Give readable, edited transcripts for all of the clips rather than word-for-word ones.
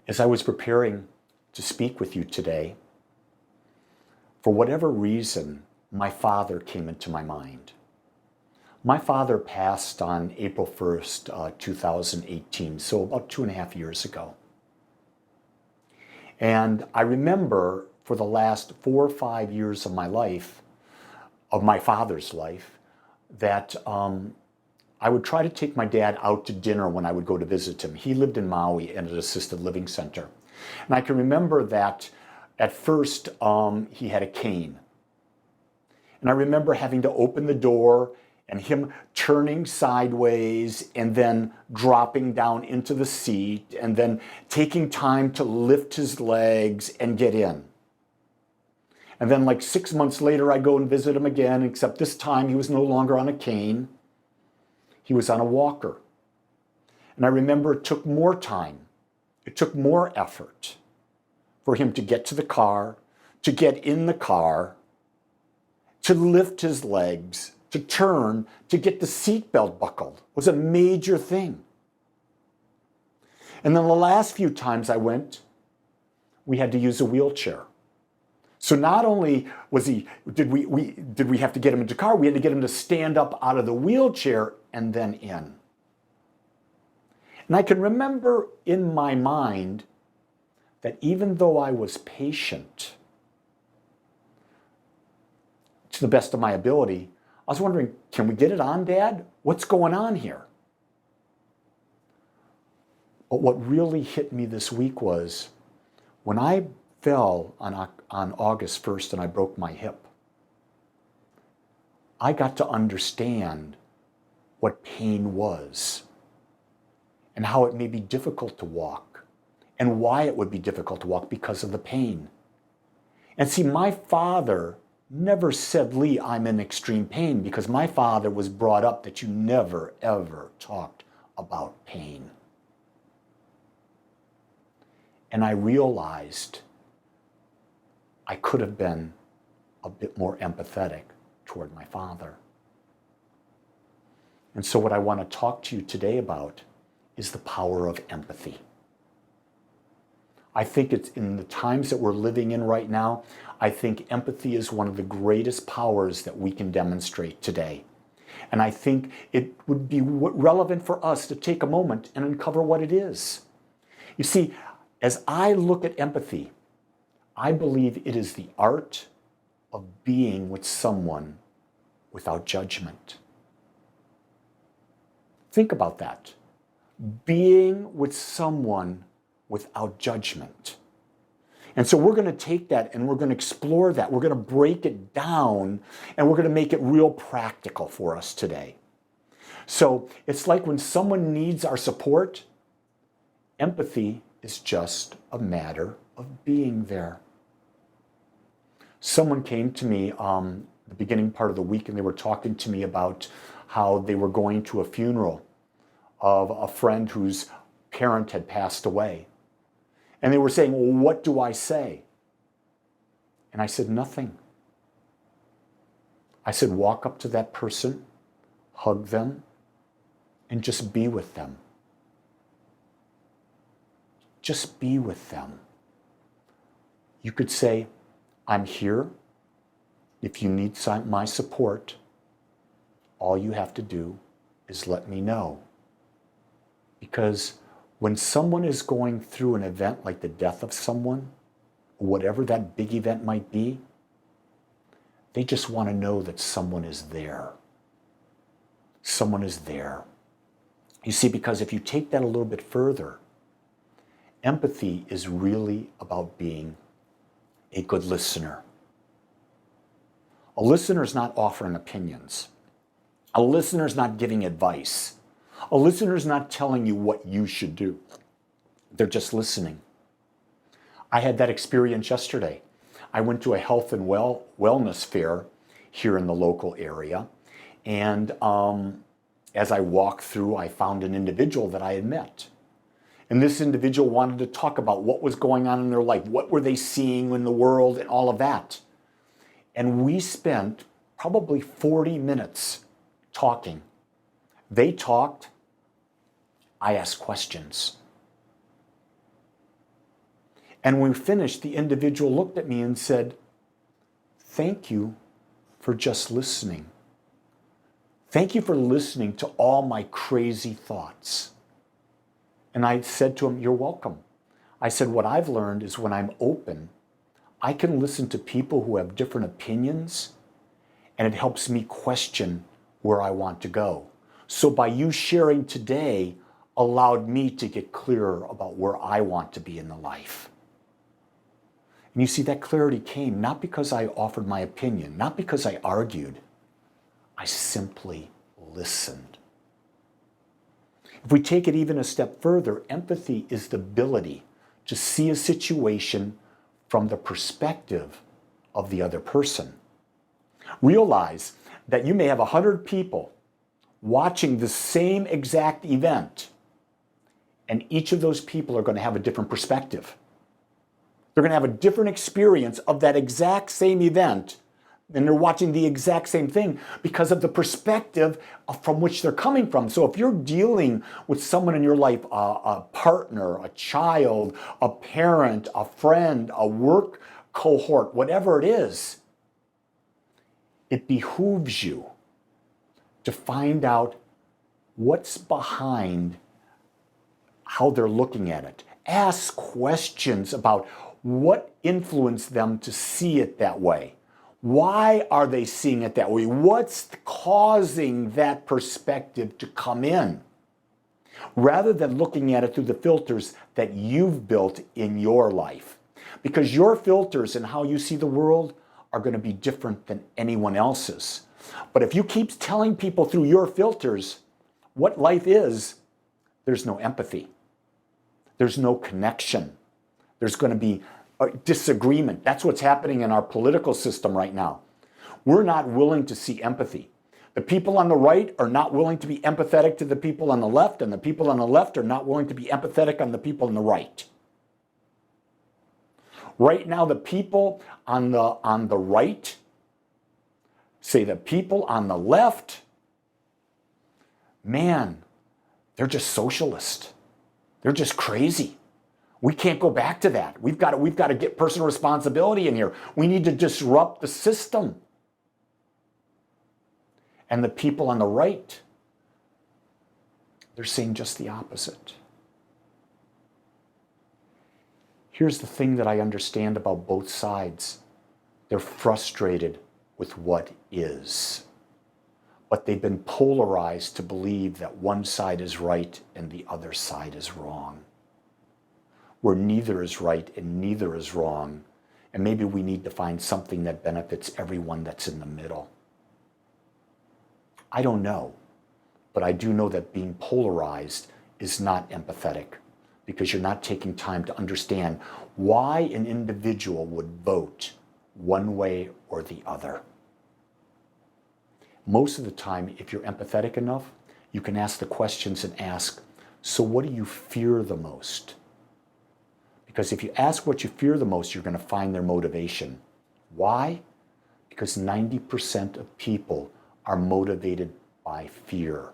As I was preparing to speak with you today, for whatever reason, my father came into my mind. My father passed on April 1st, 2018, so about 2.5 years ago. And I remember for the last 4 or 5 years of my life, of my father's life, that I would try to take my dad out to dinner when I would go to visit him. He lived in Maui in an assisted living center. And I can remember that at first he had a cane. And I remember having to open the door and him turning sideways and then dropping down into the seat and then taking time to lift his legs and get in. And then like 6 months later, I go and visit him again, except this time he was no longer on a cane. He was on a walker. And I remember it took more time. It took more effort for him to get to the car, to get in the car, to lift his legs, to turn, to get the seatbelt buckled. It was a major thing. And then the last few times I went, we had to use a wheelchair. So not only did we have to get him into the car, we had to get him to stand up out of the wheelchair and then in. And I can remember in my mind that even though I was patient to the best of my ability, I was wondering, can we get it on, Dad? What's going on here? But what really hit me this week was when I fell on August 1st and I broke my hip, I got to understand what pain was and how it may be difficult to walk and why it would be difficult to walk because of the pain. And see, my father never said, Lee, I'm in extreme pain, because my father was brought up that you never, ever talked about pain. And I realized I could have been a bit more empathetic toward my father. And so what I want to talk to you today about is the power of empathy. I think it's in the times that we're living in right now, I think empathy is one of the greatest powers that we can demonstrate today. And I think it would be relevant for us to take a moment and uncover what it is. You see, as I look at empathy, I believe it is the art of being with someone without judgment. Think about that. Being with someone without judgment. And so we're going to take that and we're going to explore that. We're going to break it down and we're going to make it real practical for us today. So it's like when someone needs our support, empathy is just a matter of being there. Someone came to me the beginning part of the week and they were talking to me about how they were going to a funeral of a friend whose parent had passed away. And they were saying, well, what do I say? And I said, nothing. I said, walk up to that person, hug them, and just be with them. Just be with them. You could say, I'm here. If you need my support, all you have to do is let me know. Because when someone is going through an event like the death of someone, whatever that big event might be, they just want to know that someone is there. Someone is there. You see, because if you take that a little bit further, empathy is really about being a good listener. A listener is not offering opinions. A listener is not giving advice. A listener is not telling you what you should do. They're just listening. I had that experience yesterday. I went to a health and wellness fair here in the local area. And as I walked through, I found an individual that I had met. And this individual wanted to talk about what was going on in their life. What were they seeing in the world and all of that. And we spent probably 40 minutes talking. They talked, I asked questions. And when we finished, the individual looked at me and said, "Thank you for just listening. Thank you for listening to all my crazy thoughts." And I said to him, "You're welcome." I said, "What I've learned is when I'm open, I can listen to people who have different opinions, and it helps me question where I want to go. So by you sharing today allowed me to get clearer about where I want to be in the life." And you see, that clarity came not because I offered my opinion, not because I argued. I simply listened. If we take it even a step further, empathy is the ability to see a situation from the perspective of the other person. Realize that you may have 100 people watching the same exact event, and each of those people are going to have a different perspective. They're going to have a different experience of that exact same event, and they're watching the exact same thing because of the perspective from which they're coming from. So if you're dealing with someone in your life, a partner, a child, a parent, a friend, a work cohort, whatever it is, it behooves you to find out what's behind how they're looking at it. Ask questions about what influenced them to see it that way. Why are they seeing it that way? What's causing that perspective to come in? Rather than looking at it through the filters that you've built in your life. Because your filters and how you see the world are going to be different than anyone else's. But if you keep telling people through your filters what life is, there's no empathy. There's no connection. There's going to be a disagreement. That's what's happening in our political system right now. We're not willing to see empathy. The people on the right are not willing to be empathetic to the people on the left, and the people on the left are not willing to be empathetic on the people on the right. Right now, the people on the right say the people on the left, man, they're just socialist. They're just crazy. We can't go back to that. We've got to get personal responsibility in here. We need to disrupt the system. And the people on the right, they're saying just the opposite. Here's the thing that I understand about both sides. They're frustrated with what is. But they've been polarized to believe that one side is right and the other side is wrong. Where neither is right and neither is wrong. And maybe we need to find something that benefits everyone that's in the middle. I don't know, but I do know that being polarized is not empathetic, because you're not taking time to understand why an individual would vote one way or the other. Most of the time, if you're empathetic enough, you can ask the questions and ask, so what do you fear the most? Because if you ask what you fear the most, you're going to find their motivation. Why? Because 90% of people are motivated by fear.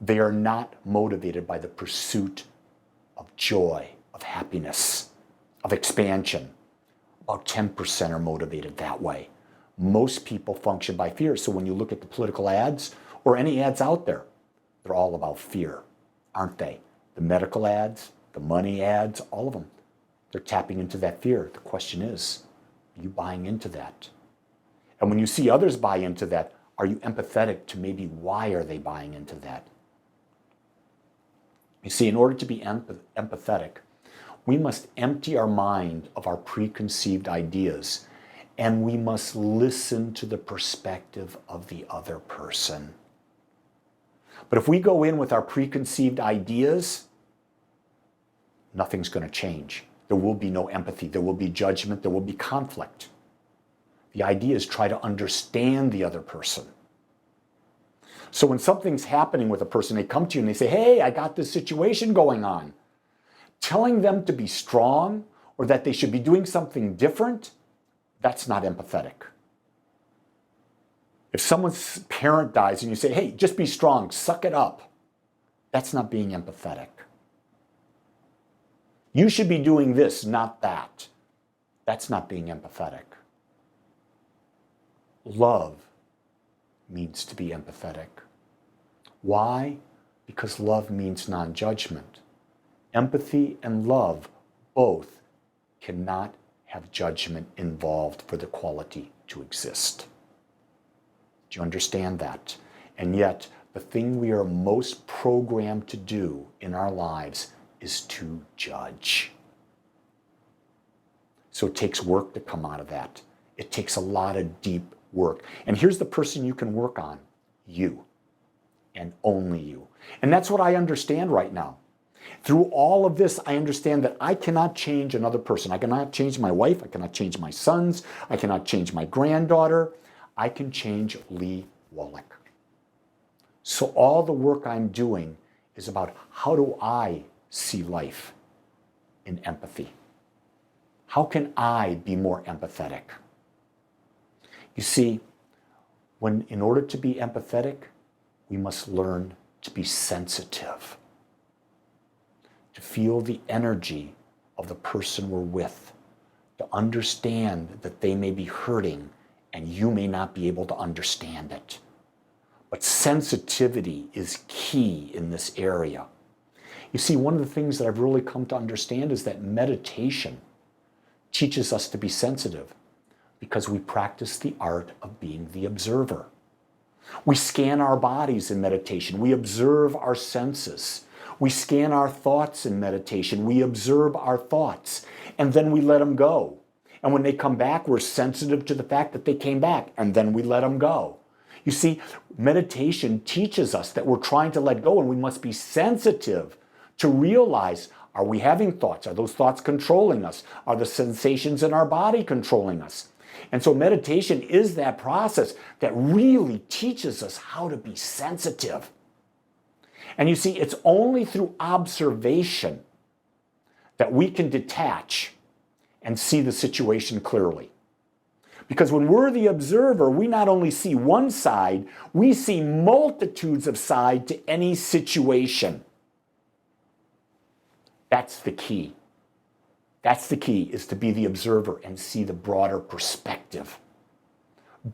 They are not motivated by the pursuit of joy, of happiness, of expansion. About 10% are motivated that way. Most people function by fear. So when you look at the political ads or any ads out there, they're all about fear, aren't they? The medical ads, the money ads, all of them. They're tapping into that fear. The question is, are you buying into that? And when you see others buy into that, are you empathetic to maybe why are they buying into that? You see, in order to be empathetic, we must empty our mind of our preconceived ideas, and we must listen to the perspective of the other person. But if we go in with our preconceived ideas, nothing's going to change. There will be no empathy. There will be judgment. There will be conflict. The idea is try to understand the other person. So when something's happening with a person, they come to you and they say, hey, I got this situation going on. Telling them to be strong or that they should be doing something different, that's not empathetic. If someone's parent dies and you say, hey, just be strong, suck it up, that's not being empathetic. You should be doing this, not that. That's not being empathetic. Love means to be empathetic. Why? Because love means non-judgment. Empathy and love both cannot have judgment involved for the quality to exist. Do you understand that? And yet, the thing we are most programmed to do in our lives is to judge. So it takes work to come out of that. It takes a lot of deep work. And here's the person you can work on: you, and only you. And that's what I understand right now. Through all of this, I understand that I cannot change another person. I cannot change my wife. I cannot change my sons. I cannot change my granddaughter. I can change Lee Wolak. So all the work I'm doing is about, how do I see life in empathy? How can I be more empathetic? You see, in order to be empathetic, we must learn to be sensitive, to feel the energy of the person we're with, to understand that they may be hurting and you may not be able to understand it. But sensitivity is key in this area. You see, one of the things that I've really come to understand is that meditation teaches us to be sensitive because we practice the art of being the observer. We scan our bodies in meditation. We observe our senses. We scan our thoughts in meditation. We observe our thoughts, and then we let them go. And when they come back, we're sensitive to the fact that they came back, and then we let them go. You see, meditation teaches us that we're trying to let go, and we must be sensitive to realize, are we having thoughts? Are those thoughts controlling us? Are the sensations in our body controlling us? And so meditation is that process that really teaches us how to be sensitive. And you see, it's only through observation that we can detach and see the situation clearly. Because when we're the observer, we not only see one side, we see multitudes of sides to any situation. That's the key. That's the key, is to be the observer and see the broader perspective,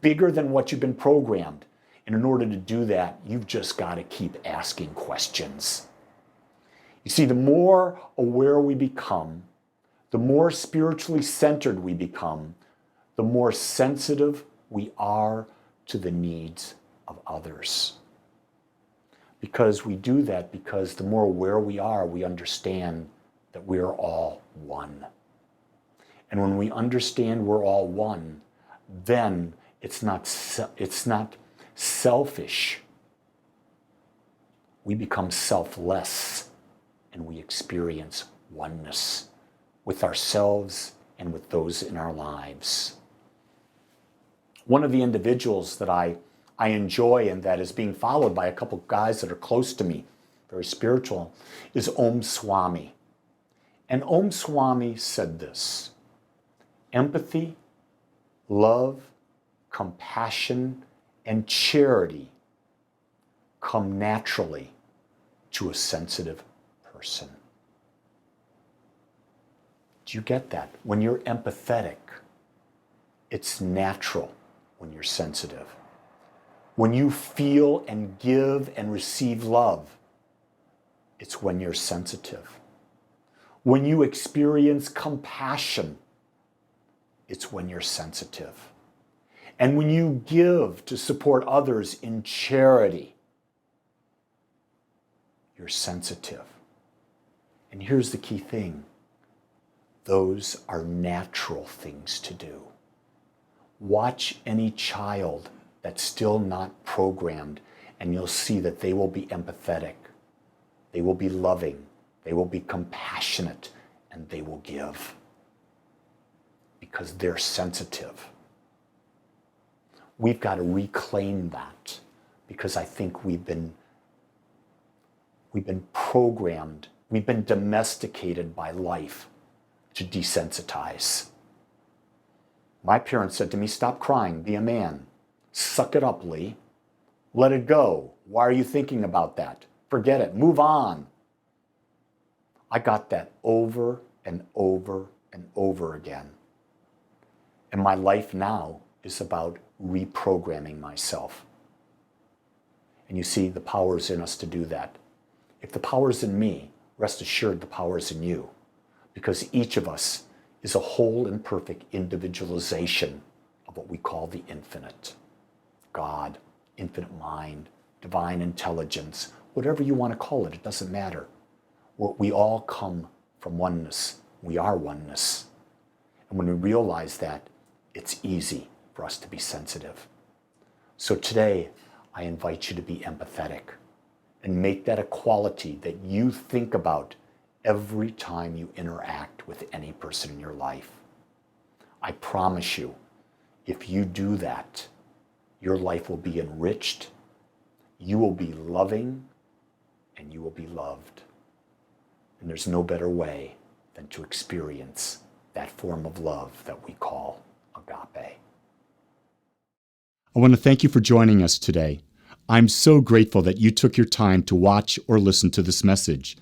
bigger than what you've been programmed. And in order to do that, you've just got to keep asking questions. You see, the more aware we become, the more spiritually centered we become, the more sensitive we are to the needs of others. Because we do that because the more aware we are, we understand that we are all one. And when we understand we're all one, then it's not selfish. We become selfless, and we experience oneness with ourselves and with those in our lives. One of the individuals that I enjoy and that is being followed by a couple guys that are close to me, very spiritual, is Om Swami. And Om Swami said this: empathy, love, compassion, and charity come naturally to a sensitive person. Do you get that? When you're empathetic, it's natural when you're sensitive. When you feel and give and receive love, it's when you're sensitive. When you experience compassion, it's when you're sensitive. And when you give to support others in charity, you're sensitive. And here's the key thing: those are natural things to do. Watch any child that's still not programmed, and you'll see that they will be empathetic, they will be loving, they will be compassionate, and they will give because they're sensitive. We've got to reclaim that, because I think we've been programmed, we've been domesticated by life to desensitize. My parents said to me, "Stop crying, be a man. Suck it up, Lee. Let it go. Why are you thinking about that? Forget it, move on." I got that over and over and over again. And my life now is about reprogramming myself. And you see, the power is in us to do that. If the power is in me, rest assured the power is in you, because each of us is a whole and perfect individualization of what we call the infinite. God, infinite mind, divine intelligence, whatever you want to call it, it doesn't matter. We all come from oneness. We are oneness. And when we realize that, it's easy for us to be sensitive. So today, I invite you to be empathetic and make that a quality that you think about every time you interact with any person in your life. I promise you, if you do that, your life will be enriched, you will be loving, and you will be loved. And there's no better way than to experience that form of love that we call agape. I want to thank you for joining us today. I'm so grateful that you took your time to watch or listen to this message.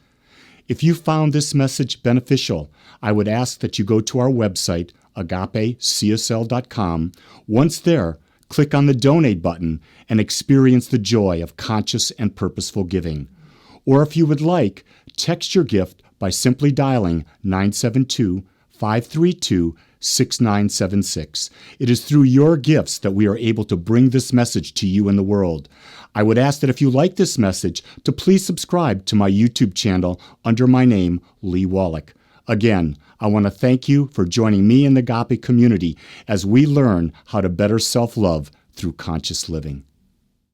If you found this message beneficial, I would ask that you go to our website, agapecsl.com. Once there, click on the donate button and experience the joy of conscious and purposeful giving. Or if you would like, text your gift by simply dialing 972-532-6976. It is through your gifts that we are able to bring this message to you in the world. I would ask that if you like this message, to please subscribe to my YouTube channel under my name, Lee Wolak. Again, I want to thank you for joining me in the Agape community as we learn how to better self-love through conscious living.